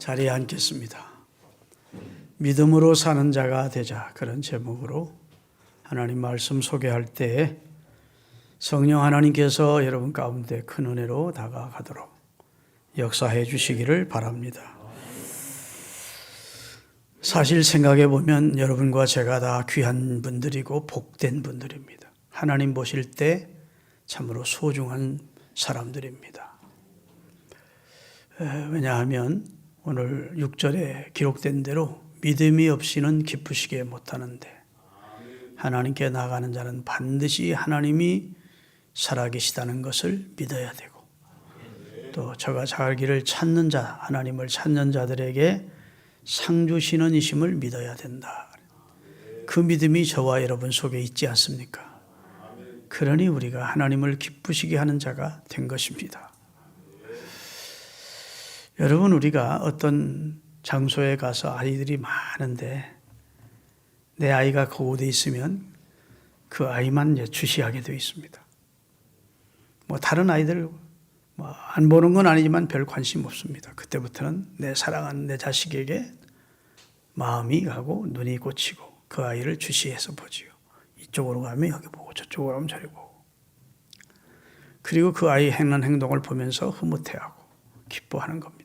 자리에 앉겠습니다. 믿음으로 사는 자가 되자, 그런 제목으로 하나님 말씀 소개할 때 성령 하나님께서 여러분 가운데 큰 은혜로 다가가도록 역사해 주시기를 바랍니다. 사실 생각해 보면 여러분과 제가 다 귀한 분들이고 복된 분들입니다. 하나님 보실 때 참으로 소중한 사람들입니다. 왜냐하면 오늘 6절에 기록된 대로 믿음이 없이는 기쁘시게 못하는데 하나님께 나가는 자는 반드시 하나님이 살아계시다는 것을 믿어야 되고 또 저가 자기를 찾는 자, 하나님을 찾는 자들에게 상 주시는 이심을 믿어야 된다. 그 믿음이 저와 여러분 속에 있지 않습니까? 그러니 우리가 하나님을 기쁘시게 하는 자가 된 것입니다. 여러분, 우리가 어떤 장소에 가서 아이들이 많은데 내 아이가 그곳에 있으면 그 아이만 주시하게 되어 있습니다. 다른 아이들 안 보는 건 아니지만 별 관심 없습니다. 그때부터는 내 사랑하는 내 자식에게 마음이 가고 눈이 꽂히고 그 아이를 주시해서 보지요. 이쪽으로 가면 여기 보고 저쪽으로 가면 저리 보고, 그리고 그 아이 행하는 행동을 보면서 흐뭇해하고 기뻐하는 겁니다.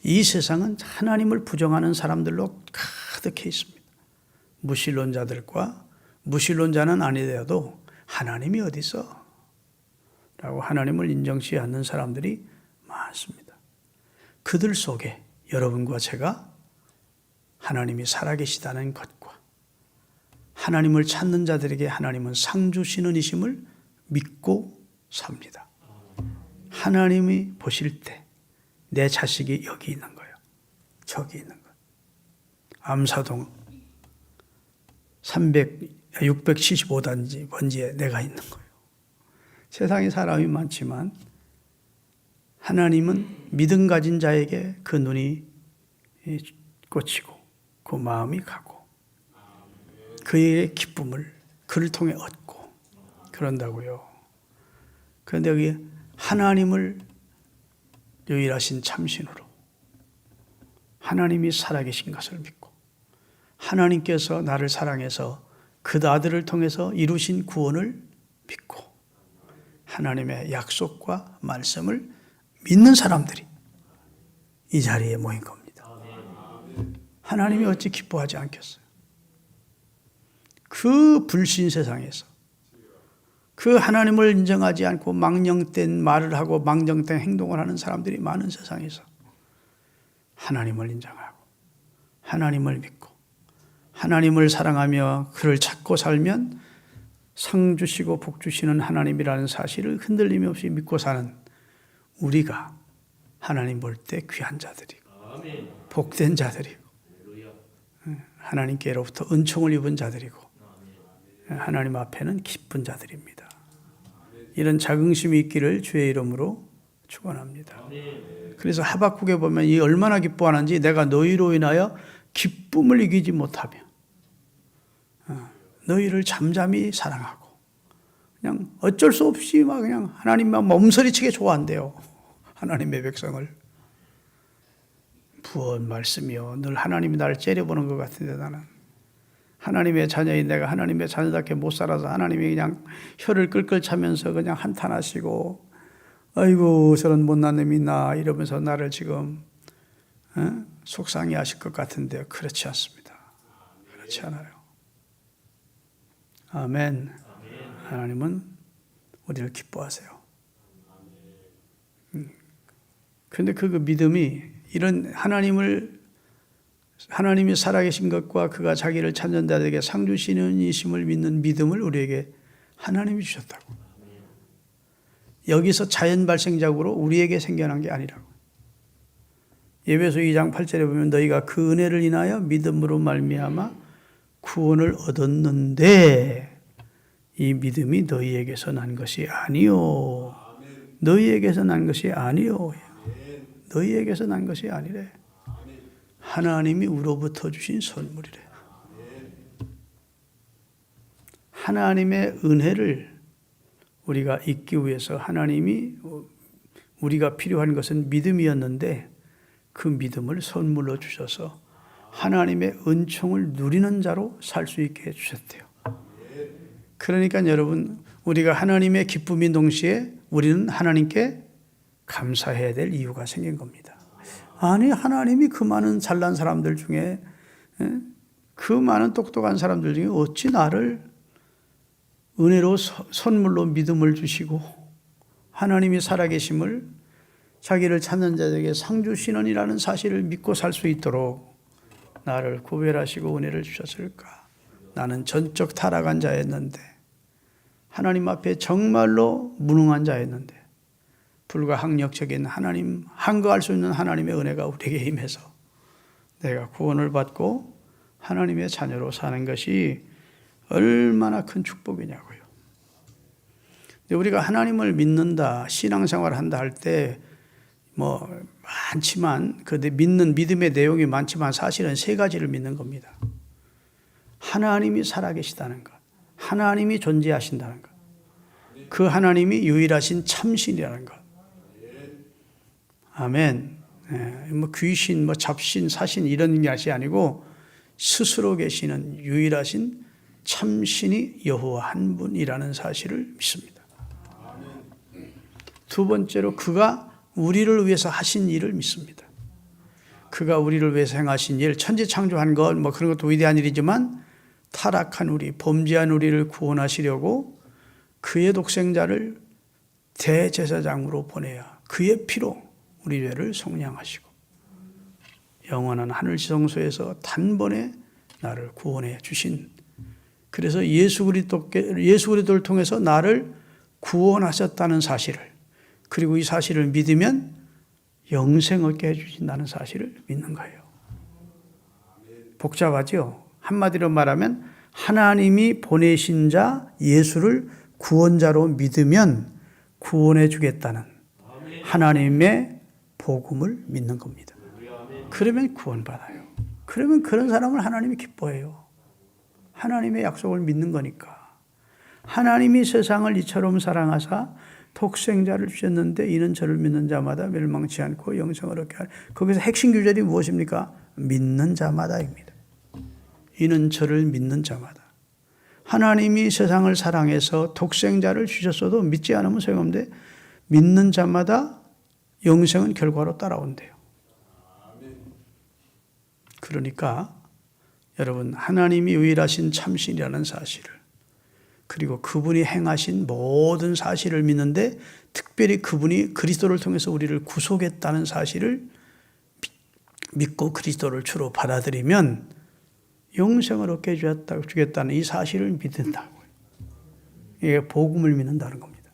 이 세상은 하나님을 부정하는 사람들로 가득해 있습니다. 무신론자들과 무신론자는 아니더라도 하나님이 어디 있어? 라고 하나님을 인정치 않는 사람들이 많습니다. 그들 속에 여러분과 제가 하나님이 살아계시다는 것과 하나님을 찾는 자들에게 하나님은 상 주시는 이심을 믿고 삽니다. 하나님이 보실 때 내 자식이 여기 있는 거예요. 저기 있는 거예요. 암사동 675단지 번지에 내가 있는 거예요. 세상에 사람이 많지만 하나님은 믿음 가진 자에게 그 눈이 꽂히고 그 마음이 가고 그의 기쁨을 그를 통해 얻고 그런다고요. 그런데 여기 하나님을 유일하신 참신으로 하나님이 살아계신 것을 믿고 하나님께서 나를 사랑해서 그 아들을 통해서 이루신 구원을 믿고 하나님의 약속과 말씀을 믿는 사람들이 이 자리에 모인 겁니다. 하나님이 어찌 기뻐하지 않겠어요? 그 불신 세상에서 그 하나님을 인정하지 않고 망령된 말을 하고 망령된 행동을 하는 사람들이 많은 세상에서 하나님을 인정하고 하나님을 믿고 하나님을 사랑하며 그를 찾고 살면 상 주시고 복 주시는 하나님이라는 사실을 흔들림 없이 믿고 사는 우리가 하나님 볼 때 귀한 자들이고 복된 자들이고 하나님께로부터 은총을 입은 자들이고 하나님 앞에는 기쁜 자들입니다. 이런 자긍심이 있기를 주의 이름으로 축원합니다. 그래서 하박국에 보면 이 얼마나 기뻐하는지, 내가 너희로 인하여 기쁨을 이기지 못하며 너희를 잠잠히 사랑하고 그냥 어쩔 수 없이 막 그냥 하나님만 몸서리치게 좋아한대요. 하나님의 백성을. 부언 말씀이요, 늘 하나님이 나를 째려보는 것 같은데 나는 하나님의 자녀인 내가 하나님의 자녀답게 못 살아서 하나님이 그냥 혀를 끌끌 차면서 그냥 한탄하시고 아이고 저런 못난 놈이 있나 이러면서 나를 지금 속상해 하실 것 같은데요. 그렇지 않습니다. 그렇지 않아요. 아멘. 하나님은 우리를 기뻐하세요. 그런데 그 믿음이 이런 하나님이 살아계신 것과 그가 자기를 찾는 자들에게 상 주시는 이심을 믿는 믿음을 우리에게 하나님이 주셨다고. 여기서 자연 발생적으로 우리에게 생겨난 게 아니라고. 에베소 2장 8절에 보면 너희가 그 은혜를 인하여 믿음으로 말미암아 구원을 얻었는데 이 믿음이 너희에게서 난 것이 아니요. 너희에게서 난 것이 아니요. 너희에게서 난 것이 아니래. 하나님이 우로부터 주신 선물이래. 하나님의 은혜를 우리가 잊기 위해서 하나님이 우리가 필요한 것은 믿음이었는데 그 믿음을 선물로 주셔서 하나님의 은총을 누리는 자로 살 수 있게 해주셨대요. 그러니까 여러분, 우리가 하나님의 기쁨인 동시에 우리는 하나님께 감사해야 될 이유가 생긴 겁니다. 아니, 하나님이 그 많은 잘난 사람들 중에, 그 많은 똑똑한 사람들 중에 어찌 나를 은혜로 선물로 믿음을 주시고 하나님이 살아계심을 자기를 찾는 자에게 상 주시느니라는 사실을 믿고 살 수 있도록 나를 구별하시고 은혜를 주셨을까? 나는 전적 타락한 자였는데, 하나님 앞에 정말로 무능한 자였는데, 불가항력적인 하나님, 한거할 수 있는 하나님의 은혜가 우리에게 임해서 내가 구원을 받고 하나님의 자녀로 사는 것이 얼마나 큰 축복이냐고요. 우리가 하나님을 믿는다, 신앙생활을 한다 할 때 많지만, 그 믿는 믿음의 내용이 많지만 사실은 세 가지를 믿는 겁니다. 하나님이 살아계시다는 것, 하나님이 존재하신다는 것, 그 하나님이 유일하신 참신이라는 것. 아멘. 귀신, 잡신, 사신 이런 것이 아니고 스스로 계시는 유일하신 참신이 여호와 한 분이라는 사실을 믿습니다. 두 번째로 그가 우리를 위해서 하신 일을 믿습니다. 그가 우리를 위해서 행하신 일, 천지 창조한 것, 그런 것도 위대한 일이지만 타락한 우리, 범죄한 우리를 구원하시려고 그의 독생자를 대제사장으로 보내야 그의 피로 우리 죄를 성량하시고 영원한 하늘 지성소에서 단번에 나를 구원해 주신, 그래서 예수 그리스도를 통해서 나를 구원하셨다는 사실을, 그리고 이 사실을 믿으면 영생 얻게 해주신다는 사실을 믿는 거예요. 복잡하죠? 한마디로 말하면 하나님이 보내신 자 예수를 구원자로 믿으면 구원해 주겠다는 하나님의 복음을 믿는 겁니다. 그러면 구원받아요. 그러면 그런 사람을 하나님이 기뻐해요. 하나님의 약속을 믿는 거니까. 하나님이 세상을 이처럼 사랑하사 독생자를 주셨는데 이는 저를 믿는 자마다 멸망치 않고 영생을 얻게 하리. 거기서 핵심 규절이 무엇입니까? 믿는 자마다입니다. 이는 저를 믿는 자마다. 하나님이 세상을 사랑해서 독생자를 주셨어도 믿지 않으면 소용없는데 믿는 자마다 영생은 결과로 따라온대요. 그러니까 여러분, 하나님이 유일하신 참신이라는 사실을, 그리고 그분이 행하신 모든 사실을 믿는데 특별히 그분이 그리스도를 통해서 우리를 구속했다는 사실을 믿고 그리스도를 주로 받아들이면 영생을 얻게 주겠다는 이 사실을 믿는다고요. 이게 복음을 믿는다는 겁니다.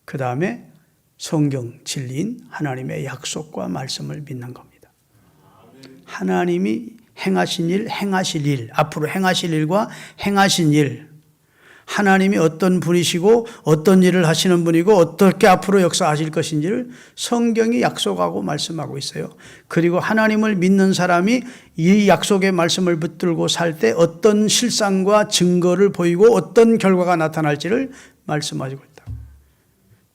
그 다음에 성경 진리인 하나님의 약속과 말씀을 믿는 겁니다. 하나님이 행하신 일, 행하실 일, 앞으로 행하실 일과 행하신 일, 하나님이 어떤 분이시고 어떤 일을 하시는 분이고 어떻게 앞으로 역사하실 것인지를 성경이 약속하고 말씀하고 있어요. 그리고 하나님을 믿는 사람이 이 약속의 말씀을 붙들고 살 때 어떤 실상과 증거를 보이고 어떤 결과가 나타날지를 말씀하시고 있다.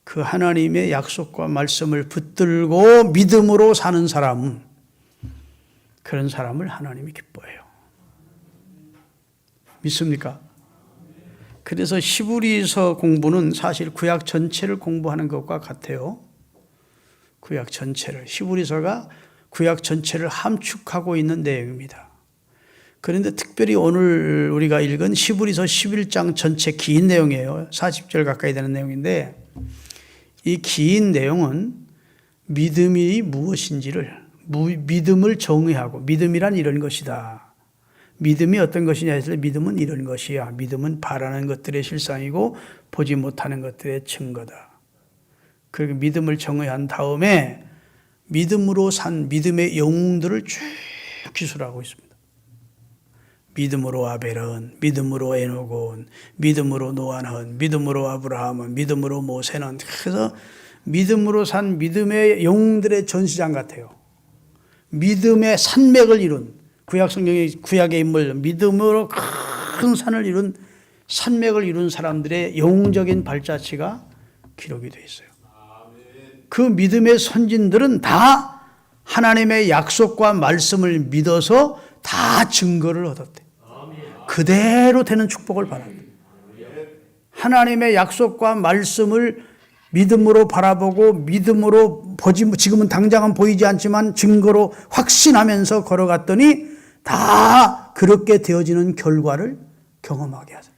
그 하나님의 약속과 말씀을 붙들고 믿음으로 사는 사람은, 그런 사람을 하나님이 기뻐해요. 믿습니까? 그래서 히브리서 공부는 사실 구약 전체를 공부하는 것과 같아요. 구약 전체를. 히브리서가 구약 전체를 함축하고 있는 내용입니다. 그런데 특별히 오늘 우리가 읽은 히브리서 11장 전체 긴 내용이에요. 40절 가까이 되는 내용인데, 이 긴 내용은 믿음이 무엇인지를, 믿음을 정의하고, 믿음이란 이런 것이다. 믿음이 어떤 것이냐 했을 때 믿음은 이런 것이야. 믿음은 바라는 것들의 실상이고 보지 못하는 것들의 증거다. 그리고 믿음을 정의한 다음에 믿음으로 산 믿음의 영웅들을 쭉 기술하고 있습니다. 믿음으로 아벨은, 믿음으로 에녹은, 믿음으로 노아는, 믿음으로 아브라함은, 믿음으로 모세는, 그래서 믿음으로 산 믿음의 영웅들의 전시장 같아요. 믿음의 산맥을 이룬, 구약 성경의 구약의 인물, 믿음으로 큰 산을 이룬, 산맥을 이룬 사람들의 영웅적인 발자취가 기록이 되어 있어요. 그 믿음의 선진들은 다 하나님의 약속과 말씀을 믿어서 다 증거를 얻었대. 그대로 되는 축복을 받았대. 하나님의 약속과 말씀을 믿음으로 바라보고 믿음으로 보지, 지금은 당장은 보이지 않지만 증거로 확신하면서 걸어갔더니 다 그렇게 되어지는 결과를 경험하게 하죠.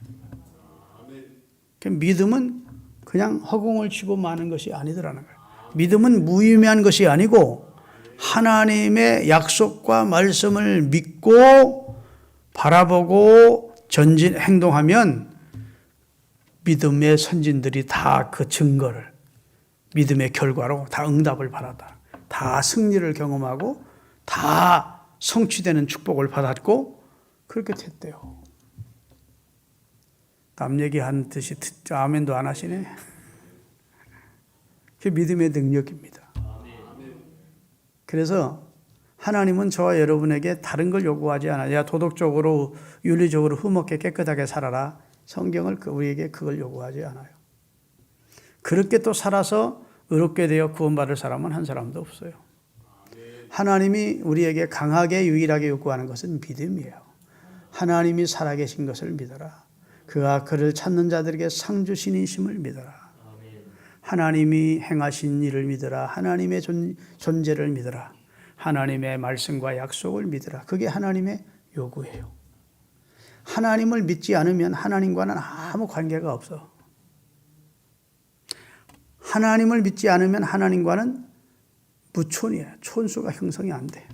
믿음은 그냥 허공을 치고 마는 것이 아니더라는 거예요. 믿음은 무의미한 것이 아니고 하나님의 약속과 말씀을 믿고 바라보고 전진 행동하면 믿음의 선진들이 다 그 증거를 믿음의 결과로 다 응답을 받았다. 다 승리를 경험하고 다 성취되는 축복을 받았고 그렇게 됐대요. 남 얘기한 듯이 아멘도 안 하시네. 그게 믿음의 능력입니다. 그래서 하나님은 저와 여러분에게 다른 걸 요구하지 않아요. 야, 도덕적으로 윤리적으로 흠없게 깨끗하게 살아라. 성경을 우리에게 그걸 요구하지 않아요. 그렇게 또 살아서 의롭게 되어 구원받을 사람은 한 사람도 없어요. 하나님이 우리에게 강하게 유일하게 요구하는 것은 믿음이에요. 하나님이 살아계신 것을 믿어라. 그가 그를 찾는 자들에게 상 주시니심을 믿어라. 하나님이 행하신 일을 믿어라. 하나님의 존재를 믿어라. 하나님의 말씀과 약속을 믿어라. 그게 하나님의 요구예요. 하나님을 믿지 않으면 하나님과는 아무 관계가 없어. 하나님을 믿지 않으면 하나님과는 무촌이에요. 촌수가 형성이 안 돼.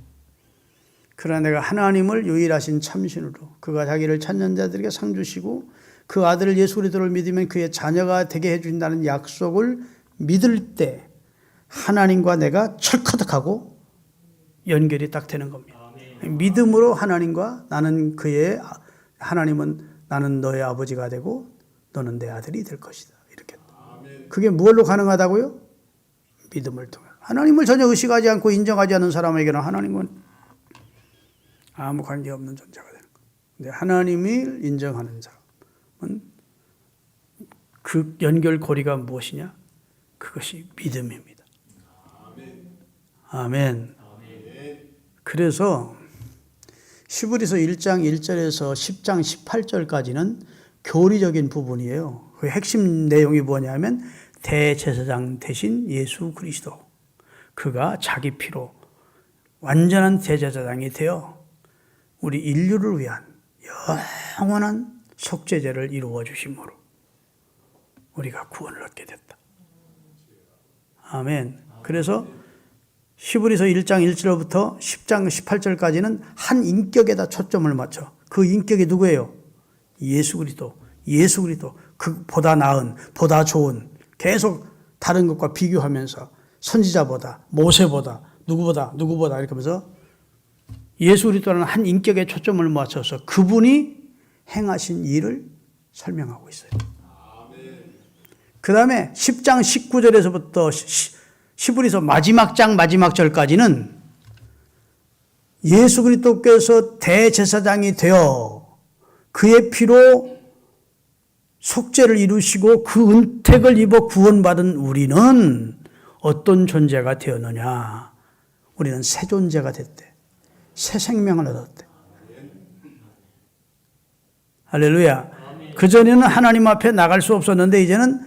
그러나 내가 하나님을 유일하신 참신으로 그가 자기를 찾는 자들에게 상 주시고 그 아들 예수 그리스도를 믿으면 그의 자녀가 되게 해준다는 약속을 믿을 때 하나님과 내가 철커덕하고 연결이 딱 되는 겁니다. 믿음으로 하나님과 하나님은 나는 너의 아버지가 되고 너는 내 아들이 될 것이다. 이렇게. 그게 무엇로 가능하다고요? 믿음을 통해. 하나님을 전혀 의식하지 않고 인정하지 않는 사람에게는 하나님은 아무 관계없는 존재가 되는 거예요. 근데 하나님을 인정하는 사람은 그 연결고리가 무엇이냐? 그것이 믿음입니다. 아멘. 그래서 히브리서 1장 1절에서 10장 18절까지는 교리적인 부분이에요. 그 핵심 내용이 뭐냐면 대제사장 대신 예수 그리스도. 그가 자기 피로 완전한 대제사장이 되어 우리 인류를 위한 영원한 속죄제를 이루어 주심으로 우리가 구원을 얻게 됐다. 아멘. 그래서 히브리서 1장 1절부터 10장 18절까지는 한 인격에다 초점을 맞춰. 그 인격이 누구예요? 예수 그리스도. 예수 그리스도. 그보다 나은, 보다 좋은, 계속 다른 것과 비교하면서 선지자보다, 모세보다, 누구보다 이렇게 하면서 예수 그리스도라는 한 인격에 초점을 맞춰서 그분이 행하신 일을 설명하고 있어요. 그 다음에 10장 19절에서부터 히브리서 마지막 장 마지막 절까지는 예수 그리스도께서 대제사장이 되어 그의 피로 속죄를 이루시고 그 은택을 입어 구원받은 우리는 어떤 존재가 되었느냐? 우리는 새 존재가 됐대. 새 생명을 얻었대. 할렐루야. 그전에는 하나님 앞에 나갈 수 없었는데 이제는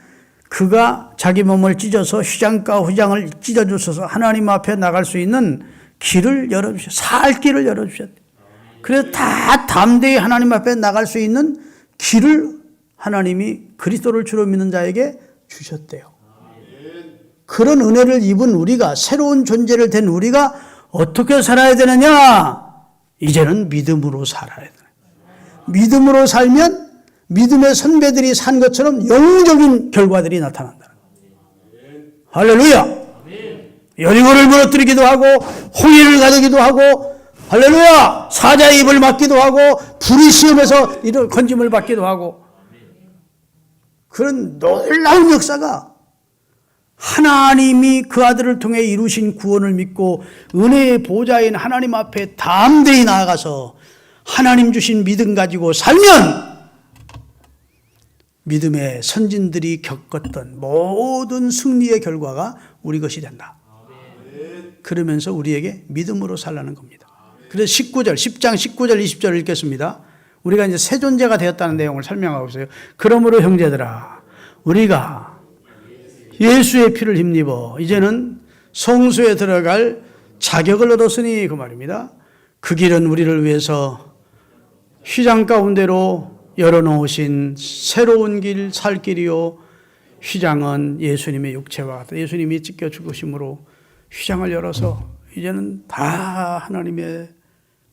그가 자기 몸을 찢어서 휘장과 휘장을 찢어주셔서 하나님 앞에 나갈 수 있는 길을 열어주셨어요. 살 길을 열어주셨대요. 그래서 다 담대히 하나님 앞에 나갈 수 있는 길을 하나님이 그리스도를 주로 믿는 자에게 주셨대요. 그런 은혜를 입은 우리가, 새로운 존재를 된 우리가 어떻게 살아야 되느냐? 이제는 믿음으로 살아야 돼요. 믿음으로 살면 믿음의 선배들이 산 것처럼 영적인 결과들이 나타난다. 할렐루야! 여리고를 무너뜨리기도 하고 홍해를 가르기도 하고 할렐루야! 사자의 입을 막기도 하고 불이 시험에서 이런 건짐을 받기도 하고 그런 놀라운 역사가 하나님이 그 아들을 통해 이루신 구원을 믿고 은혜의 보좌인 하나님 앞에 담대히 나아가서 하나님 주신 믿음 가지고 살면 믿음의 선진들이 겪었던 모든 승리의 결과가 우리 것이 된다. 그러면서 우리에게 믿음으로 살라는 겁니다. 그래서 10장 19절 20절을 읽겠습니다. 우리가 이제 새 존재가 되었다는 내용을 설명하고 있어요. 그러므로 형제들아, 우리가 예수의 피를 힘입어 이제는 성소에 들어갈 자격을 얻었으니 그 말입니다. 그 길은 우리를 위해서 휘장 가운데로 열어놓으신 새로운 길, 살 길이요. 휘장은 예수님의 육체와 같다. 예수님이 찢겨 죽으심으로 휘장을 열어서 이제는 다 하나님의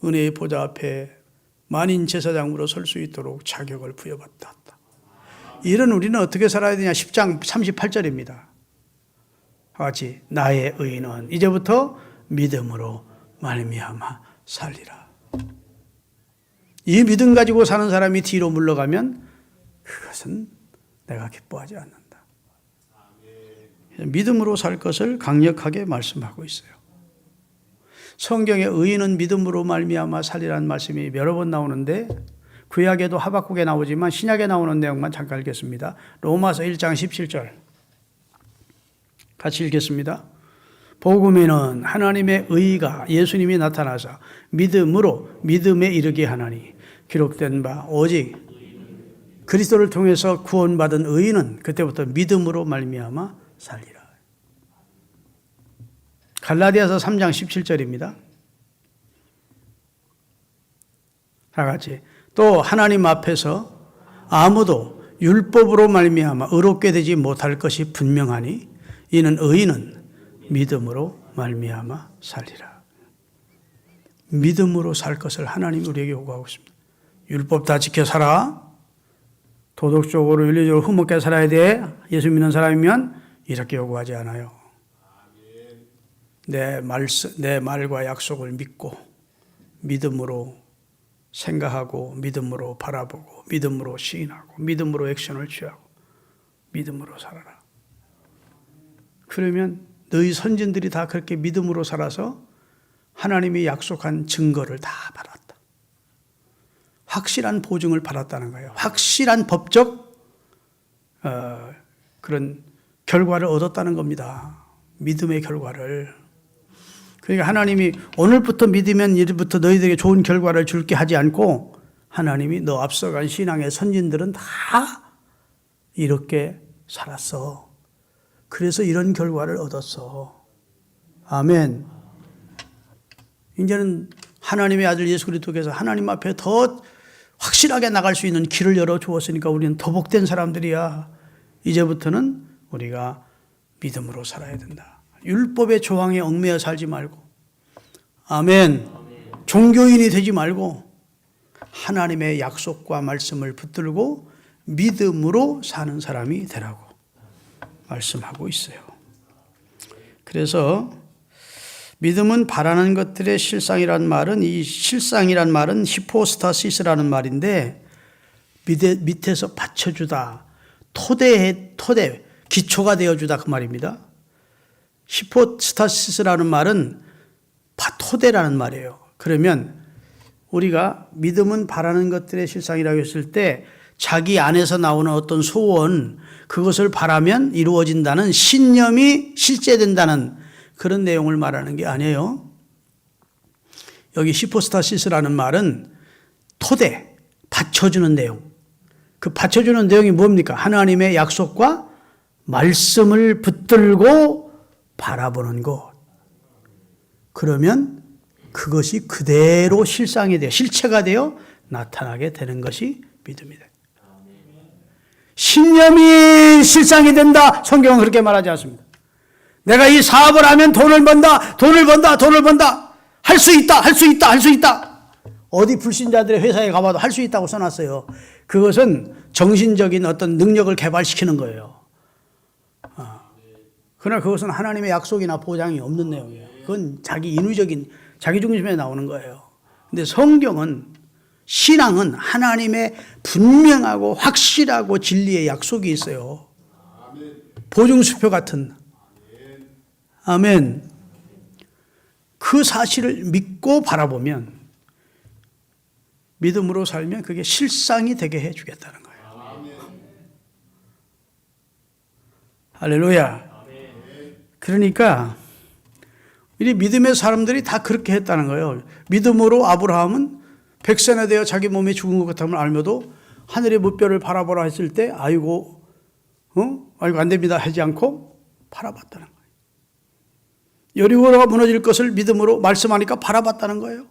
은혜의 보좌 앞에 만인 제사장으로 설 수 있도록 자격을 부여받았다. 이런 우리는 어떻게 살아야 되냐? 10장 38절입니다. 같이 나의 의인은 이제부터 믿음으로 말미암아 살리라. 이 믿음 가지고 사는 사람이 뒤로 물러가면 그것은 내가 기뻐하지 않는다. 믿음으로 살 것을 강력하게 말씀하고 있어요. 성경에 의인은 믿음으로 말미암아 살리라는 말씀이 여러 번 나오는데 구약에도 하박국에 나오지만 신약에 나오는 내용만 잠깐 읽겠습니다. 로마서 1장 17절 같이 읽겠습니다. 복음에는 하나님의 의가 예수님이 나타나서 믿음으로 믿음에 이르게 하나니 기록된 바 오직 그리스도를 통해서 구원받은 의인은 그때부터 믿음으로 말미암아 살리라. 갈라디아서 3장 17절입니다. 다 같이 또 하나님 앞에서 아무도 율법으로 말미암아 의롭게 되지 못할 것이 분명하니 이는 의인은 믿음으로 말미암아 살리라. 믿음으로 살 것을 하나님 우리에게 요구하고 있습니다. 율법 다 지켜 살아. 도덕적으로 윤리적으로 흠없게 살아야 돼. 예수 믿는 사람이면 이렇게 요구하지 않아요. 내 말과 약속을 믿고 믿음으로 생각하고 믿음으로 바라보고 믿음으로 시인하고 믿음으로 액션을 취하고 믿음으로 살아라. 그러면 너희 선진들이 다 그렇게 믿음으로 살아서 하나님이 약속한 증거를 다 받았다. 확실한 보증을 받았다는 거예요. 확실한 법적 그런 결과를 얻었다는 겁니다. 믿음의 결과를. 그러니까 하나님이 오늘부터 믿으면 이제부터 너희들에게 좋은 결과를 줄게 하지 않고 하나님이 너 앞서간 신앙의 선진들은 다 이렇게 살았어. 그래서 이런 결과를 얻었어. 아멘. 이제는 하나님의 아들 예수 그리스도께서 하나님 앞에 더 확실하게 나갈 수 있는 길을 열어주었으니까 우리는 더 복된 사람들이야. 이제부터는 우리가 믿음으로 살아야 된다. 율법의 조항에 얽매여 살지 말고, 아멘. 종교인이 되지 말고 하나님의 약속과 말씀을 붙들고 믿음으로 사는 사람이 되라고 말씀하고 있어요. 그래서 믿음은 바라는 것들의 실상이란 말은, 이 실상이란 말은 히포스타시스라는 말인데 밑에서 받쳐주다, 토대, 기초가 되어주다 그 말입니다. 히포스타시스라는 말은 토대라는 말이에요. 그러면 우리가 믿음은 바라는 것들의 실상이라고 했을 때 자기 안에서 나오는 어떤 소원, 그것을 바라면 이루어진다는 신념이 실제된다는 그런 내용을 말하는 게 아니에요. 여기 히포스타시스라는 말은 토대, 받쳐주는 내용. 그 받쳐주는 내용이 뭡니까? 하나님의 약속과 말씀을 붙들고 바라보는 것. 그러면 그것이 그대로 실상이 되어, 실체가 되어 나타나게 되는 것이 믿음이다. 신념이 실상이 된다. 성경은 그렇게 말하지 않습니다. 내가 이 사업을 하면 돈을 번다. 할 수 있다. 어디 불신자들의 회사에 가봐도 할 수 있다고 써놨어요. 그것은 정신적인 어떤 능력을 개발시키는 거예요. 그러나 그것은 하나님의 약속이나 보장이 없는 내용이에요. 그건 자기 인위적인, 자기 중심에 나오는 거예요. 근데 성경은, 신앙은 하나님의 분명하고 확실하고 진리의 약속이 있어요. 보증수표 같은. 아멘. 그 사실을 믿고 바라보면, 믿음으로 살면 그게 실상이 되게 해주겠다는 거예요. 할렐루야. 그러니까 이 믿음의 사람들이 다 그렇게 했다는 거예요. 믿음으로 아브라함은 100세나 되어 자기 몸이 죽은 것 같으면 알며도 하늘의 무뼈를 바라보라 했을 때 아이고 안 됩니다 하지 않고 바라봤다는 거예요. 여리고가 무너질 것을 믿음으로 말씀하니까 바라봤다는 거예요.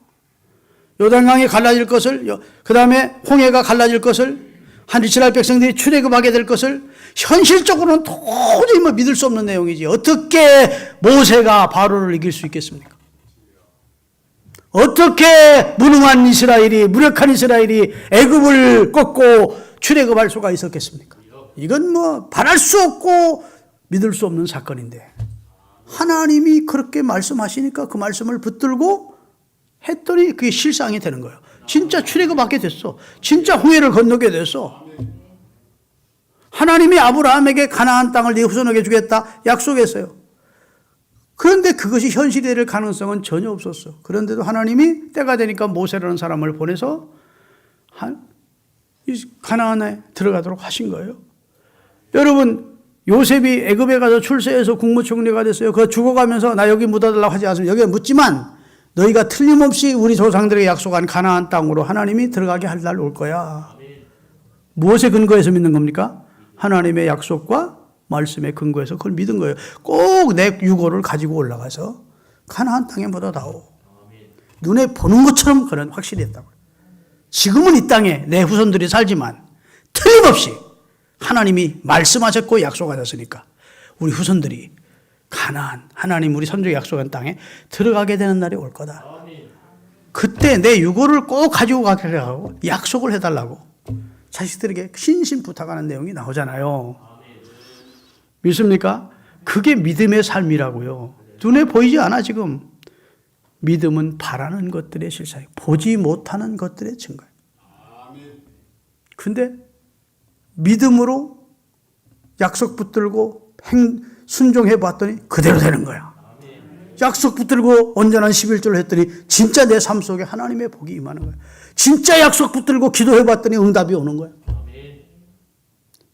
요단강이 갈라질 것을, 그 다음에 홍해가 갈라질 것을, 한 이스라엘 백성들이 출애굽하게 될 것을 현실적으로는 도저히 믿을 수 없는 내용이지. 어떻게 모세가 바로를 이길 수 있겠습니까? 어떻게 무능한 이스라엘이, 무력한 이스라엘이 애굽을 꺾고 출애굽할 수가 있었겠습니까? 이건 바랄 수 없고 믿을 수 없는 사건인데 하나님이 그렇게 말씀하시니까 그 말씀을 붙들고 했더니 그게 실상이 되는 거예요. 진짜 출애굽하게 됐어. 진짜 홍해를 건너게 됐어. 하나님이 아브라함에게 가나안 땅을 네 후손에게 주겠다 약속했어요. 그런데 그것이 현실이 될 가능성은 전혀 없었어. 그런데도 하나님이 때가 되니까 모세라는 사람을 보내서 가나안에 들어가도록 하신 거예요. 여러분, 요셉이 애굽에 가서 출세해서 국무총리가 됐어요. 그거 죽어가면서 나 여기 묻어달라고 하지 않습니다. 여기에 묻지만 너희가 틀림없이 우리 조상들에게 약속한 가나안 땅으로 하나님이 들어가게 할 날 올 거야. 무엇에 근거해서 믿는 겁니까? 하나님의 약속과 말씀의 근거해서 그걸 믿은 거예요. 꼭 내 유고를 가지고 올라가서 가나안 땅에 묻어다오. 눈에 보는 것처럼 그런 확실히 했다고요. 지금은 이 땅에 내 후손들이 살지만 틀림없이 하나님이 말씀하셨고 약속하셨으니까 우리 후손들이 가나안, 하나님 우리 선조에 약속한 땅에 들어가게 되는 날이 올 거다. 그때 내 유고를 꼭 가지고 가려고 약속을 해달라고 자식들에게 신신 부탁하는 내용이 나오잖아요. 믿습니까? 그게 믿음의 삶이라고요. 눈에 보이지 않아 지금. 믿음은 바라는 것들의 실상이에요. 보지 못하는 것들의 증거예요. 근데 믿음으로 약속 붙들고 순종해 봤더니 그대로 되는 거야. 약속 붙들고 온전한 11조를 했더니 진짜 내 삶 속에 하나님의 복이 임하는 거야. 진짜 약속 붙들고 기도해 봤더니 응답이 오는 거야.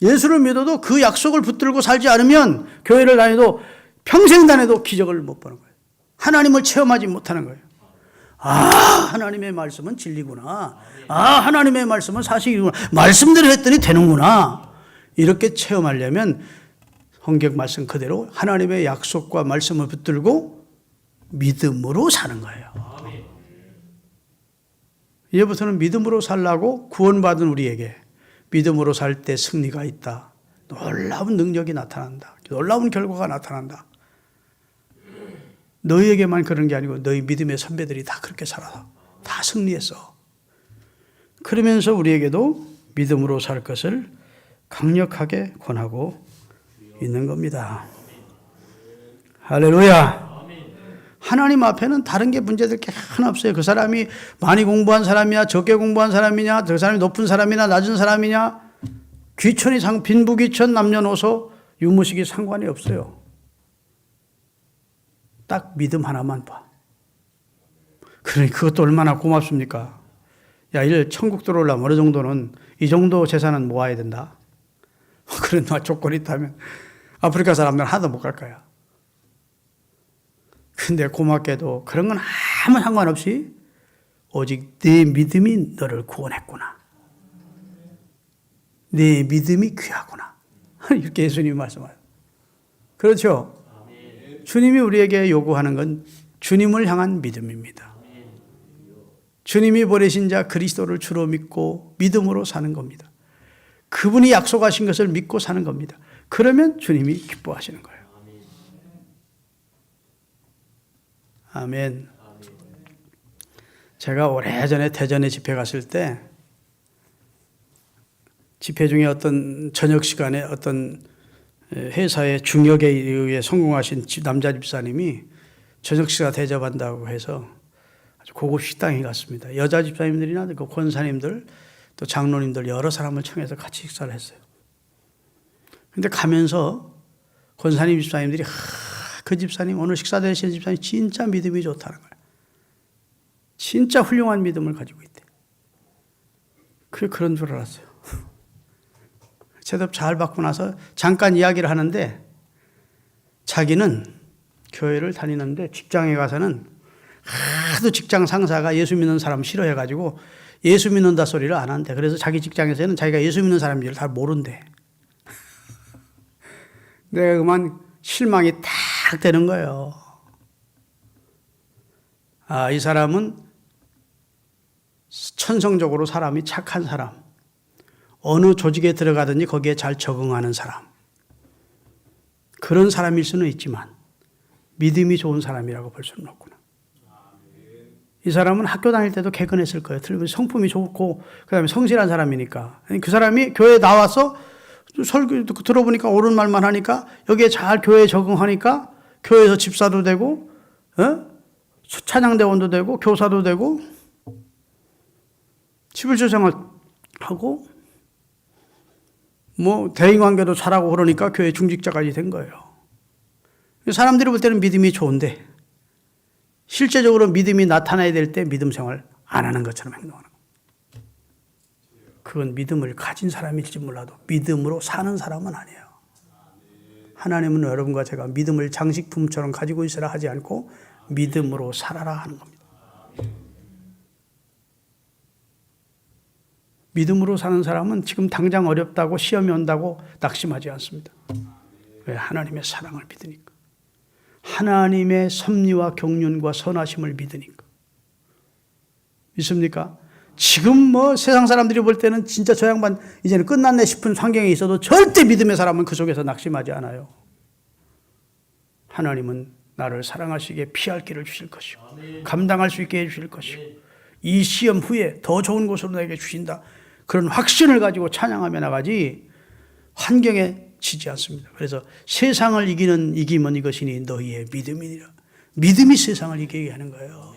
예수를 믿어도 그 약속을 붙들고 살지 않으면 교회를 다녀도 평생 다녀도 기적을 못 보는 거예요. 하나님을 체험하지 못하는 거예요. 아, 하나님의 말씀은 진리구나. 아, 하나님의 말씀은 사실이구나. 말씀대로 했더니 되는구나. 이렇게 체험하려면 성경 말씀 그대로 하나님의 약속과 말씀을 붙들고 믿음으로 사는 거예요. 이제부터는 믿음으로 살라고 구원받은 우리에게 믿음으로 살 때 승리가 있다. 놀라운 능력이 나타난다. 놀라운 결과가 나타난다. 너희에게만 그런 게 아니고 너희 믿음의 선배들이 다 그렇게 살아서 다 승리했어. 그러면서 우리에게도 믿음으로 살 것을 강력하게 권하고 있는 겁니다. 할렐루야. 하나님 앞에는 다른 게 문제될 게 하나 없어요. 그 사람이 많이 공부한 사람이냐, 적게 공부한 사람이냐, 그 사람이 높은 사람이나 낮은 사람이냐, 귀천이 빈부귀천, 남녀노소, 유무식이 상관이 없어요. 딱 믿음 하나만 봐. 그러니 그것도 얼마나 고맙습니까? 야, 천국 들어오려면 어느 정도는 이 정도 재산은 모아야 된다. 그런 조건이 있다면 아프리카 사람들은 하나도 못 갈 거야. 근데 고맙게도 그런 건 아무 상관없이 오직 네 믿음이 너를 구원했구나. 네 믿음이 귀하구나. 이렇게 예수님이 말씀하세요. 그렇죠? 주님이 우리에게 요구하는 건 주님을 향한 믿음입니다. 주님이 보내신 자 그리스도를 주로 믿고 믿음으로 사는 겁니다. 그분이 약속하신 것을 믿고 사는 겁니다. 그러면 주님이 기뻐하시는 거예요. 아멘. 제가 오래전에 대전에 집회 갔을 때 집회 중에 어떤 저녁 시간에 어떤 회사의 중역에 의해 성공하신 남자 집사님이 저녁 식사 대접한다고 해서 아주 고급 식당에 갔습니다. 여자 집사님들이나 그 권사님들 또 장로님들 여러 사람을 청해서 같이 식사를 했어요. 근데 가면서 권사님 집사님들이 그 집사님 오늘 식사 대신 집사님 진짜 믿음이 좋다는 거예요. 진짜 훌륭한 믿음을 가지고 있대. 그런 줄 알았어요. 대답 잘 받고 나서 잠깐 이야기를 하는데 자기는 교회를 다니는데 직장에 가서는 하도 직장 상사가 예수 믿는 사람 싫어해가지고 예수 믿는다 소리를 안 한대. 그래서 자기 직장에서는 자기가 예수 믿는 사람인지를 잘 모른대. 내가 그만 실망이 탁 되는 거예요. 아, 이 사람은 천성적으로 사람이 착한 사람, 어느 조직에 들어가든지 거기에 잘 적응하는 사람, 그런 사람일 수는 있지만 믿음이 좋은 사람이라고 볼 수는 없구나. 이 사람은 학교 다닐 때도 개근했을 거예요. 성품이 좋고 그다음에 성실한 사람이니까. 그 사람이 교회에 나와서 설교 들어보니까 옳은 말만 하니까 여기에 잘 교회에 적응하니까 교회에서 집사도 되고 찬양대원도 되고 교사도 되고 11조 생활하고 뭐 대인관계도 잘하고 그러니까 교회 중직자까지 된 거예요. 사람들이 볼 때는 믿음이 좋은데 실제적으로 믿음이 나타나야 될 때 믿음 생활 안 하는 것처럼 행동하는 거예요. 그건 믿음을 가진 사람일지 몰라도 믿음으로 사는 사람은 아니에요. 하나님은 여러분과 제가 믿음을 장식품처럼 가지고 있으라 하지 않고 믿음으로 살아라 하는 겁니다. 믿음으로 사는 사람은 지금 당장 어렵다고 시험이 온다고 낙심하지 않습니다. 왜? 하나님의 사랑을 믿으니까. 하나님의 섭리와 경륜과 선하심을 믿으니까. 믿습니까? 지금 뭐 세상 사람들이 볼 때는 진짜 저 양반 이제는 끝났네 싶은 환경에 있어도 절대 믿음의 사람은 그 속에서 낙심하지 않아요. 하나님은 나를 사랑하시기에 피할 길을 주실 것이고 감당할 수 있게 해주실 것이고 이 시험 후에 더 좋은 곳으로 나에게 주신다. 그런 확신을 가지고 찬양하며 나가지 환경에 지지 않습니다. 그래서 세상을 이기는 이김은 이것이니 너희의 믿음이니라. 믿음이 세상을 이기게 하는 거예요.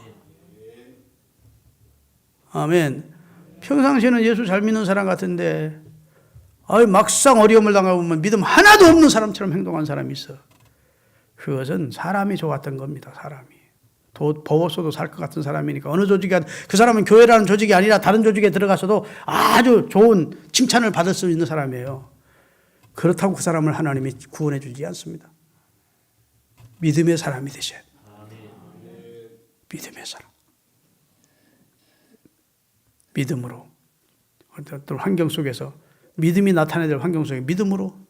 아멘. 평상시에는 예수 잘 믿는 사람 같은데 막상 어려움을 당해보면 믿음 하나도 없는 사람처럼 행동한 사람이 있어. 그것은 사람이 좋았던 겁니다. 사람이. 버벗어도 살 것 같은 사람이니까 어느 조직이 그 사람은 교회라는 조직이 아니라 다른 조직에 들어가서도 아주 좋은 칭찬을 받을 수 있는 사람이에요. 그렇다고 그 사람을 하나님이 구원해 주지 않습니다. 믿음의 사람이 되셔야 돼요. 믿음의 사람. 믿음으로. 어떤 환경 속에서 믿음이 나타나야 될 환경 속에 믿음으로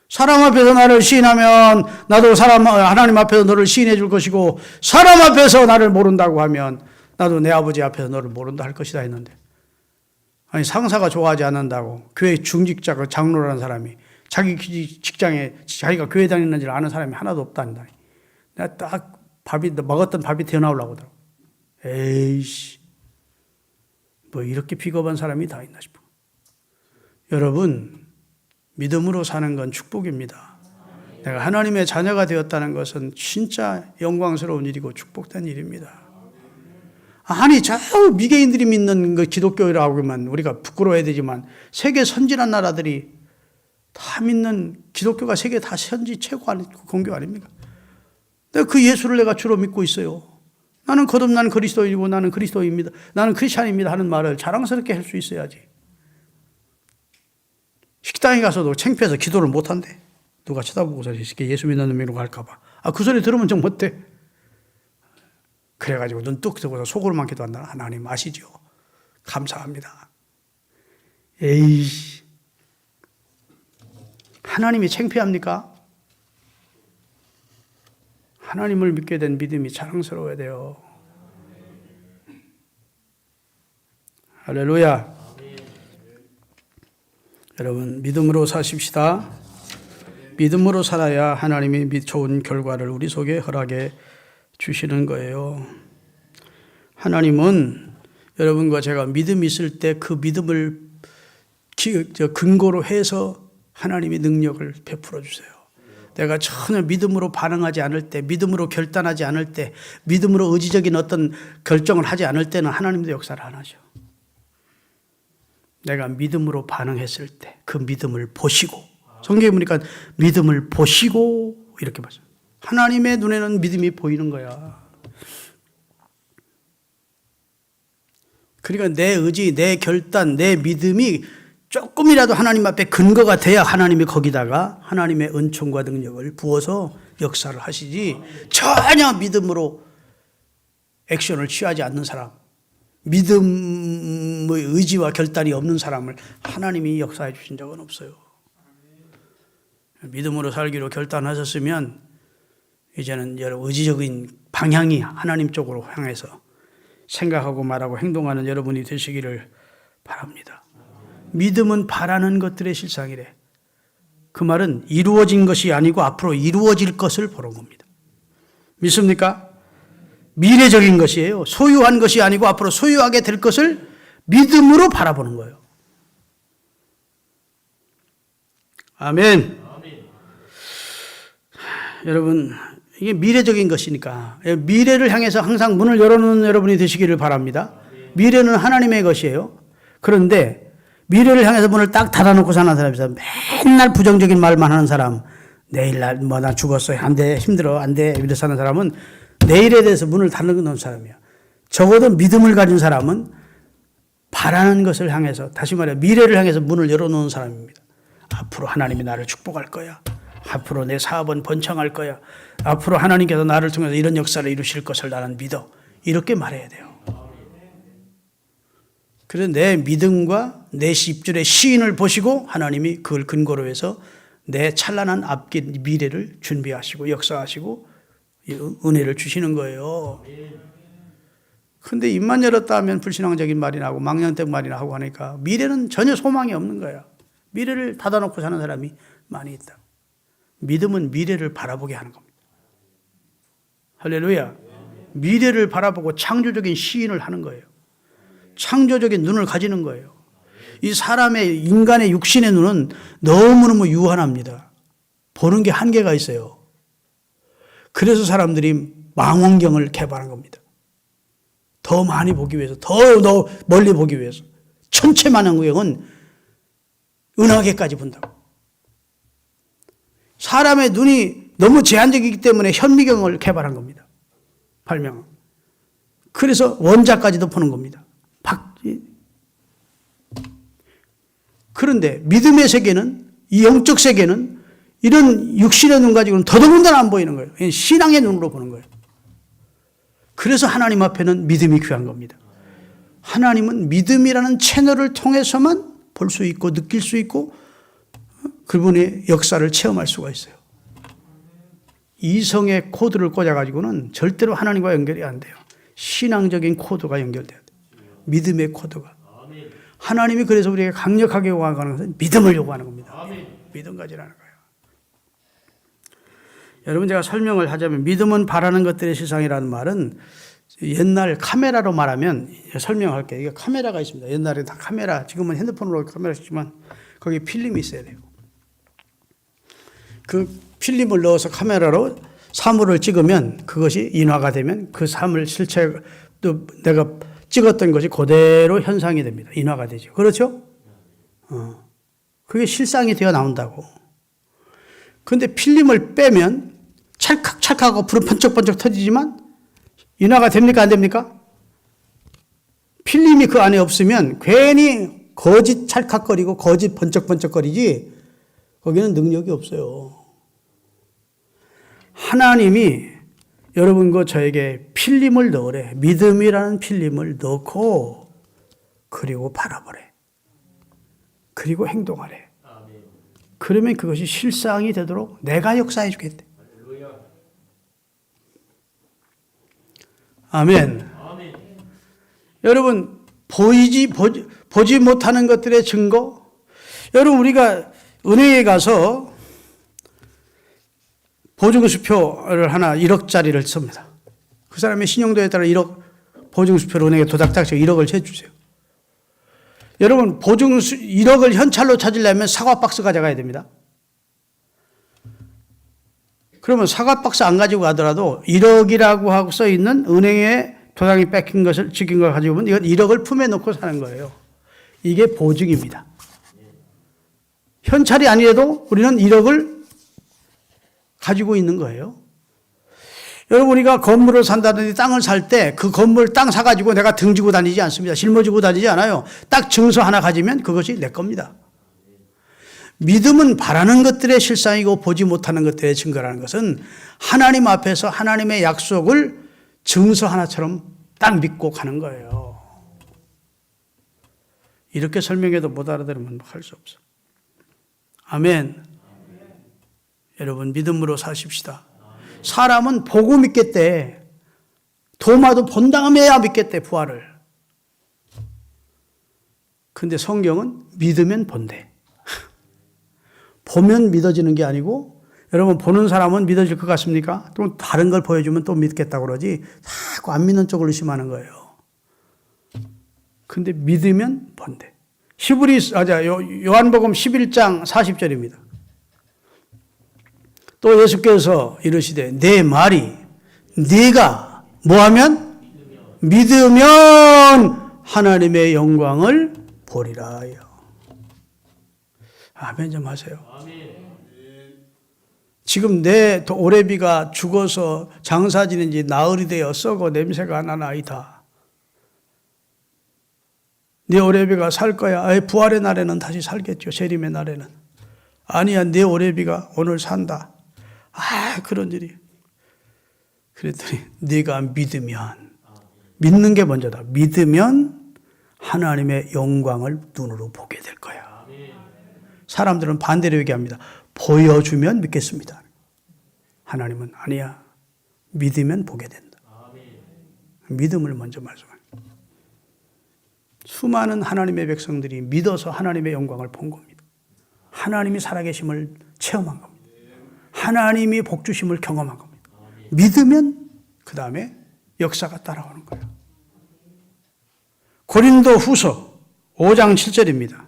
사람 앞에서 나를 시인하면 나도 하나님 앞에서 너를 시인해 줄 것이고 사람 앞에서 나를 모른다고 하면 나도 내 아버지 앞에서 너를 모른다 할 것이다 했는데 아니 상사가 좋아하지 않는다고 교회 중직자가 장로라는 사람이 자기 직장에 자기가 교회 다니는지를 아는 사람이 하나도 없단다. 내가 딱 먹었던 밥이 튀어나오려고 하더라고. 에이씨 뭐 이렇게 비겁한 사람이 다 있나 싶어. 여러분 믿음으로 사는 건 축복입니다. 내가 하나님의 자녀가 되었다는 것은 진짜 영광스러운 일이고 축복된 일입니다. 아니 저 미개인들이 믿는 그 기독교라고만 우리가 부끄러워야 되지만 세계 선진한 나라들이 다 믿는 기독교가 세계 다 현지 최고 공교 아닙니까? 내가 그 예수를 내가 주로 믿고 있어요. 나는 거듭난 그리스도인이고 나는 그리스도입니다. 나는 크리스찬입니다 하는 말을 자랑스럽게 할 수 있어야지. 식당에 가서도 창피해서 기도를 못한대. 누가 쳐다보고서 예수 믿는 놈이라고 할까봐. 그 소리 들으면 좀 어때? 그래가지고 눈 뚝 뜨고서 속으로만 기도한다. 하나님 아시죠? 감사합니다. 에이씨. 하나님이 창피합니까? 하나님을 믿게 된 믿음이 자랑스러워야 돼요. 할렐루야. 여러분 믿음으로 사십시다. 믿음으로 살아야 하나님이 좋은 결과를 우리 속에 허락해 주시는 거예요. 하나님은 여러분과 제가 믿음이 있을 때 그 믿음을 근거로 해서 하나님이 능력을 베풀어 주세요. 내가 전혀 믿음으로 반응하지 않을 때, 믿음으로 결단하지 않을 때, 믿음으로 의지적인 어떤 결정을 하지 않을 때는 하나님도 역사를 안 하죠. 내가 믿음으로 반응했을 때 그 믿음을 보시고, 성경에 보니까 믿음을 보시고 이렇게 봐요. 하나님의 눈에는 믿음이 보이는 거야. 그러니까 내 의지, 내 결단, 내 믿음이 조금이라도 하나님 앞에 근거가 돼야 하나님이 거기다가 하나님의 은총과 능력을 부어서 역사를 하시지 전혀 믿음으로 액션을 취하지 않는 사람, 믿음의 의지와 결단이 없는 사람을 하나님이 역사해 주신 적은 없어요. 믿음으로 살기로 결단하셨으면 이제는 여러분 의지적인 방향이 하나님 쪽으로 향해서 생각하고 말하고 행동하는 여러분이 되시기를 바랍니다. 믿음은 바라는 것들의 실상이래. 그 말은 이루어진 것이 아니고 앞으로 이루어질 것을 보는 겁니다. 믿습니까? 미래적인 것이에요. 소유한 것이 아니고 앞으로 소유하게 될 것을 믿음으로 바라보는 거예요. 아멘. 여러분, 이게 미래적인 것이니까 미래를 향해서 항상 문을 열어놓는 여러분이 되시기를 바랍니다. 미래는 하나님의 것이에요. 그런데 미래를 향해서 문을 딱 닫아놓고 사는 사람이서 맨날 부정적인 말만 하는 사람, 내일 나 죽었어요, 안 돼, 힘들어, 안 돼, 이렇게 사는 사람은 내일에 대해서 문을 닫아놓는 사람이야. 적어도 믿음을 가진 사람은 바라는 것을 향해서, 다시 말해 미래를 향해서 문을 열어놓는 사람입니다. 앞으로 하나님이 나를 축복할 거야. 앞으로 내 사업은 번창할 거야. 앞으로 하나님께서 나를 통해서 이런 역사를 이루실 것을 나는 믿어. 이렇게 말해야 돼요. 그래서 내 믿음과 내 입술의 시인을 보시고 하나님이 그걸 근거로 해서 내 찬란한 앞길 미래를 준비하시고 역사하시고 은혜를 주시는 거예요. 그런데 입만 열었다 하면 불신앙적인 말이나 하고 망령된 말이나 하고 하니까 미래는 전혀 소망이 없는 거야. 미래를 닫아놓고 사는 사람이 많이 있다. 믿음은 미래를 바라보게 하는 겁니다. 할렐루야. 미래를 바라보고 창조적인 시인을 하는 거예요. 창조적인 눈을 가지는 거예요. 이 사람의 인간의 육신의 눈은 너무너무 유한합니다. 보는 게 한계가 있어요. 그래서 사람들이 망원경을 개발한 겁니다. 더 많이 보기 위해서, 더 멀리 보기 위해서. 천체망원경은 은하계까지 본다고. 사람의 눈이 너무 제한적이기 때문에 현미경을 개발한 겁니다. 발명. 그래서 원자까지도 보는 겁니다. 그런데 믿음의 세계는, 이 영적 세계는 이런 육신의 눈 가지고는 더더군다나 안 보이는 거예요. 신앙의 눈으로 보는 거예요. 그래서 하나님 앞에는 믿음이 귀한 겁니다. 하나님은 믿음이라는 채널을 통해서만 볼 수 있고 느낄 수 있고 그분의 역사를 체험할 수가 있어요. 이성의 코드를 꽂아가지고는 절대로 하나님과 연결이 안 돼요. 신앙적인 코드가 연결돼야 돼요. 믿음의 코드가. 하나님이 그래서 우리에게 강력하게 요구하는 것은 믿음을 요구하는 겁니다. 믿음 가지라는 거예요. 여러분, 제가 설명을 하자면 믿음은 바라는 것들의 실상이라는 말은 옛날 카메라로 말하면 설명할게요. 이게 카메라가 있습니다. 옛날에 다 카메라, 지금은 핸드폰으로 카메라 쓰지만 거기 필름이 있어야 돼요. 그 필름을 넣어서 카메라로 사물을 찍으면 그것이 인화가 되면 그 사물 실체 또 내가 찍었던 것이 그대로 현상이 됩니다. 인화가 되죠. 그렇죠? 그게 실상이 되어 나온다고. 그런데 필름을 빼면 찰칵찰칵하고 불은 번쩍번쩍 터지지만 인화가 됩니까? 안 됩니까? 필름이 그 안에 없으면 괜히 거짓 찰칵거리고 거짓 번쩍번쩍거리지 거기는 능력이 없어요. 하나님이 여러분과 저에게 필름을 넣으래. 믿음이라는 필름을 넣고 그리고 바라보래. 그리고 행동하래. 그러면 그것이 실상이 되도록 내가 역사해 주겠대. 아멘. 여러분, 보지 못하는 것들의 증거. 여러분, 우리가 은행에 가서 보증수표를 하나 1억짜리를 씁니다. 그 사람의 신용도에 따라 1억 보증수표를 은행에 도닥닥쳐 1억을 해주세요. 여러분, 1억을 현찰로 찾으려면 사과 박스 가져가야 됩니다. 그러면 사과 박스 안 가지고 가더라도 1억이라고 하고 써 있는 은행에 도장이 뺏긴 것을 찍힌 걸 가지고 오면 이건 1억을 품에 넣고 사는 거예요. 이게 보증입니다. 현찰이 아니라도 우리는 1억을 가지고 있는 거예요. 여러분, 우리가 건물을 산다든지 땅을 살 때 그 건물 땅 사가지고 내가 등지고 다니지 않습니다. 짊어지고 다니지 않아요. 딱 증서 하나 가지면 그것이 내 겁니다. 믿음은 바라는 것들의 실상이고 보지 못하는 것들의 증거라는 것은 하나님 앞에서 하나님의 약속을 증서 하나처럼 딱 믿고 가는 거예요. 이렇게 설명해도 못 알아들으면 할 수 없어. 아멘. 여러분 믿음으로 사십시다. 사람은 보고 믿겠대. 도마도 본 다음에야 믿겠대, 부활을. 근데 성경은 믿으면 본대. 보면 믿어지는 게 아니고, 여러분 보는 사람은 믿어질 것 같습니까? 또 다른 걸 보여주면 또 믿겠다고 그러지, 자꾸 안 믿는 쪽을 의심하는 거예요. 근데 믿으면 본대. 요한복음 11장 40절입니다. 또 예수께서 이르시되 내 말이 네가 뭐하면? 믿으면 하나님의 영광을 보리라. 아멘 좀 하세요. 지금 내 오래비가 죽어서 장사 지낸 지 나흘이 되어 썩어 냄새가 나나이다. 네 오래비가 살 거야. 부활의 날에는 다시 살겠죠. 재림의 날에는. 아니야, 네 오래비가 오늘 산다. 그런 일이. 그랬더니 네가 믿으면, 믿는 게 먼저다. 믿으면 하나님의 영광을 눈으로 보게 될 거야. 사람들은 반대로 얘기합니다. 보여주면 믿겠습니다. 하나님은 아니야. 믿으면 보게 된다. 믿음을 먼저 말씀합니다. 수많은 하나님의 백성들이 믿어서 하나님의 영광을 본 겁니다. 하나님이 살아계심을 체험한 겁니다. 하나님이 복주심을 경험한 겁니다. 믿으면 그 다음에 역사가 따라오는 거예요. 고린도 후서 5장 7절입니다.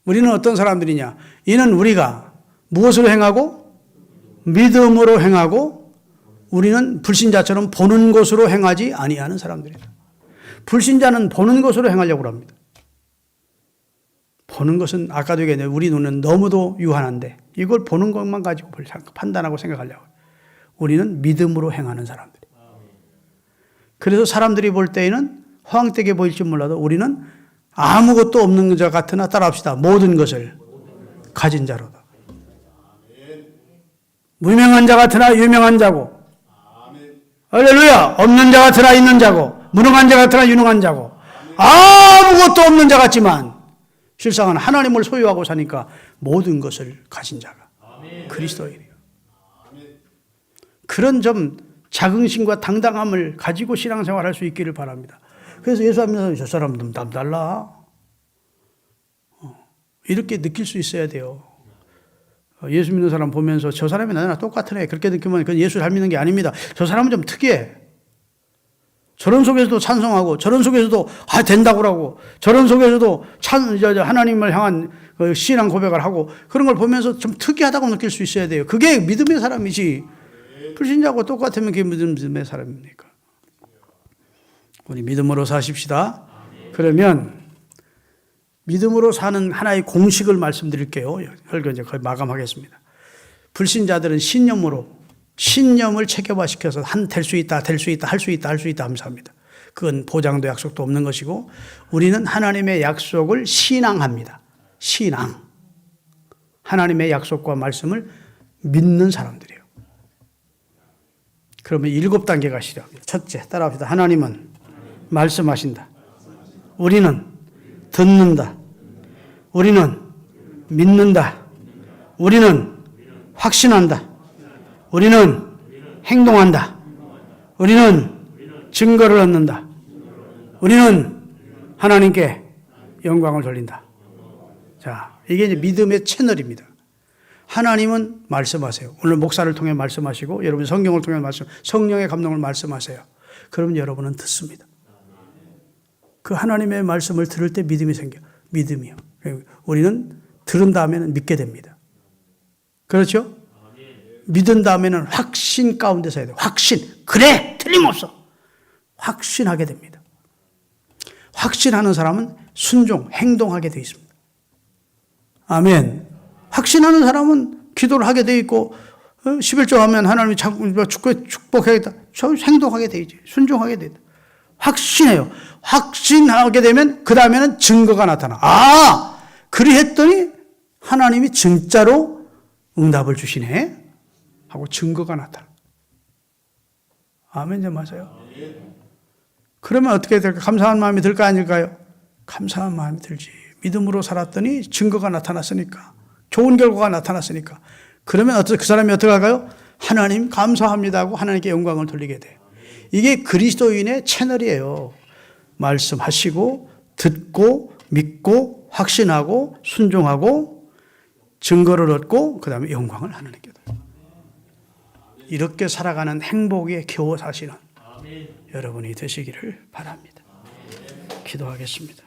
우리는 어떤 사람들이냐? 이는 우리가 무엇으로 행하고? 믿음으로 행하고, 우리는 불신자처럼 보는 것으로 행하지 아니하는 사람들이다. 불신자는 보는 것으로 행하려고 합니다. 보는 것은 아까도 얘기했는데 우리 눈은 너무도 유한한데 이걸 보는 것만 가지고 판단하고 생각하려고. 우리는 믿음으로 행하는 사람들이에요. 그래서 사람들이 볼 때에는 허황되게 보일지 몰라도 우리는 아무것도 없는 자 같으나 따라합시다. 모든 것을 가진 자로다. 무명한 자 같으나 유명한 자고, 할렐루야, 없는 자 같으나 있는 자고, 무능한 자 같으나 유능한 자고, 아무것도 없는 자 같지만 실상은 하나님을 소유하고 사니까 모든 것을 가진 자가 그리스도인이에요. 그런 좀 자긍심과 당당함을 가지고 신앙생활할 수 있기를 바랍니다. 그래서 예수 믿는 저 사람은 남달라. 이렇게 느낄 수 있어야 돼요. 예수 믿는 사람 보면서 저 사람이 나랑 똑같으네. 그렇게 느끼면 그건 예수 잘 믿는 게 아닙니다. 저 사람은 좀 특이해. 저런 속에서도 찬송하고, 저런 속에서도 된다고 하고, 저런 속에서도 하나님을 향한 신앙 고백을 하고, 그런 걸 보면서 좀 특이하다고 느낄 수 있어야 돼요. 그게 믿음의 사람이지. 불신자하고 똑같으면 그게 믿음의 사람입니까? 우리 믿음으로 사십시다. 그러면 믿음으로 사는 하나의 공식을 말씀드릴게요. 그리고 이제 거의 마감하겠습니다. 불신자들은 신념을 체계화시켜서 될 수 있다, 될 수 있다, 할 수 있다, 할 수 있다 하면서 합니다. 그건 보장도 약속도 없는 것이고, 우리는 하나님의 약속을 신앙합니다. 신앙. 하나님의 약속과 말씀을 믿는 사람들이에요. 그러면 7단계가 시작합니다. 첫째, 따라합시다. 하나님은 말씀하신다. 우리는 듣는다. 우리는 믿는다. 우리는 확신한다. 우리는 행동한다. 우리는 증거를 얻는다. 우리는 하나님께 영광을 돌린다. 자, 이게 이제 믿음의 채널입니다. 하나님은 말씀하세요. 오늘 목사를 통해 말씀하시고, 여러분 성경을 통해 성령의 감동을 말씀하세요. 그러면 여러분은 듣습니다. 그 하나님의 말씀을 들을 때 믿음이 생겨. 믿음이요. 우리는 들은 다음에는 믿게 됩니다. 그렇죠? 믿은 다음에는 확신 가운데서 해야 돼요. 확신. 그래! 틀림없어! 확신하게 됩니다. 확신하는 사람은 순종, 행동하게 되어 있습니다. 아멘. 확신하는 사람은 기도를 하게 되어 있고, 11조 하면 하나님이 축복하겠다. 행동하게 되어 있지. 순종하게 되어 있다. 확신해요. 확신하게 되면 그 다음에는 증거가 나타나. 그리 했더니 하나님이 진짜로 응답을 주시네 하고 증거가 나타나. 아멘요, 맞아요? 그러면 어떻게 될까? 감사한 마음이 들까 아닐까요? 감사한 마음이 들지. 믿음으로 살았더니 증거가 나타났으니까, 좋은 결과가 나타났으니까. 그러면 그 사람이 어떻게 할까요? 하나님 감사합니다 하고 하나님께 영광을 돌리게 돼요. 이게 그리스도인의 채널이에요. 말씀하시고 듣고 믿고 확신하고 순종하고 증거를 얻고 그 다음에 영광을 하나님께 돌려요. 이렇게 살아가는 행복에 겨워 사시는 여러분이 되시기를 바랍니다. 기도하겠습니다.